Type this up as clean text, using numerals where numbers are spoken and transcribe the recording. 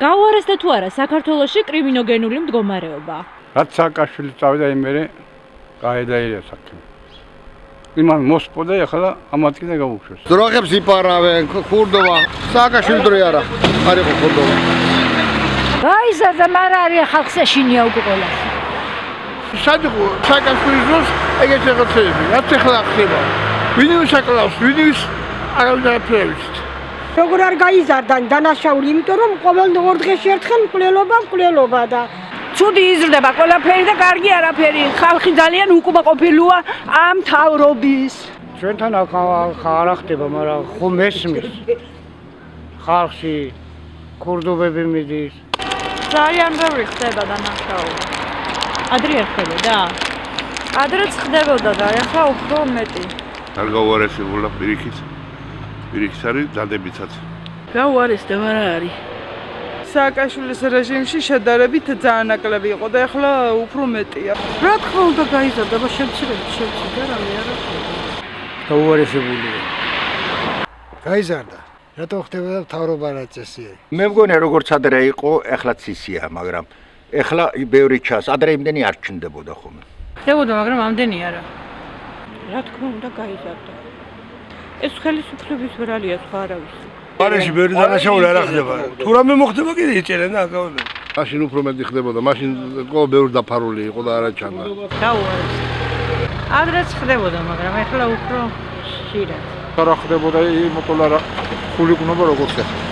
გაუარესდა თუ არა საქართველოში კრიმინოგენული მდგომარეობა? რაც სააკაშვილი წავიდა იმერე გაედაირია საქმე. იმან მოსპოდა ახლა ამათ კიდე გაუშვეს. დროხებს იპარავენ, ქურდობა, სააკაშვილი დროი არა. არ იყო ქურდობა. გაიზარდა, მაგრამ არის ხალხს ეშინია უკვე ყველას. სად იყო სააკაშვილის დროს ეგეთი რაღაცები, რაც ახლა ხდება. ვინმე შაკლავს, ვინმე არავინ არ ფერებს. როგორ არ გაიზარდა დანაშაული, იმიტომ რომ ყოველ ორ დღეში ერთხელ მკვლელობა და ცუდი იზრდება ყველაფერი და კარგი არაფერი. ხალხი ძალიან უკმაყოფილოა ამ მთავრობის. ჩვენთან არ ხდება, მაგრამ ხომ მესმის. ხალხი ქურდობები მიდის. ძალიან ბევრი ხდება დანაშაული. ადრე არ ხდებოდა? ადრეც ხდებოდა და ახლა უფრო მეტი. არ გაუარესებულა პირიქით არის დადებითად. გაუარესდა, მაგრამ არის. სააკაშვილის რეჟიმში შედარებით ძალიან ნაკლები იყო და ახლა უფრო მეტია. რა თქმა უნდა გაიზარდა, შემცირდა რამე არა. გაუარესებულია. გაიზარდა. რატო ხდებოდა მთავრობა რა წესია? მე მგონია როგორც ადრე იყო, ეხლაც ისია, მაგრამ ეხლა ბევრი ჩას, ადრე იმდენი არ ჩნდებოდა ხოლმე. ხდებოდა, მაგრამ ამდენი არა. რა თქმა უნდა გაიზარდა. ეს ხელისუფლების ვრალია სხვა არავის. პარიში ბევრი დანაშაული არ ხდება. თუ რამე მოხდება კიდე იჭერენ და აკავებენ. მაშინ უფრო მეტი ხდებოდა, მაშინ ყოველ ბევრი დაფარული იყო და არა ჩანდა. გაუარესდა. ადრეც ხდებოდა, მაგრამ ახლა უფრო ხშირად. რა ხდებოდა იმოყოლა რა ხულიკუნობა როგორც ხდება.